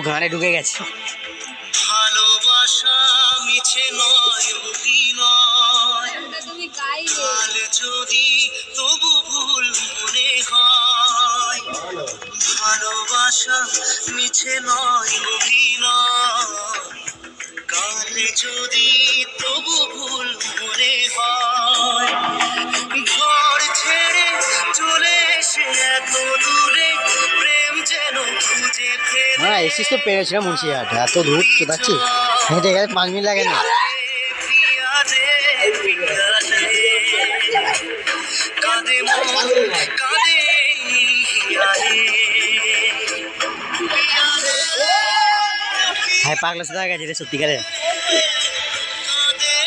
গানে ঢুকে গেছে। ভালোবাসা মিছে নয় অভিনয়, কাল যদি তবু ভুল মনে হয়। ভালোবাসা মিছে নয় অভিনয়, কাল যদি তবু ভুল মনে হয়। ঘর ছেড়ে চলে এসে এত দূরে প্রেম যেন খুঁজে ফেলে। হ্যাঁ এসিস তো পেরেছিলাম মুন্সিহাট, এত দূর চোদাচ্ছি, হেঁটে গেলে 5 মিনিট লাগে না। কাঁদে মন কাঁদে হ্যাঁ পাগলা সাথে গেছে রে সত্যিকারে।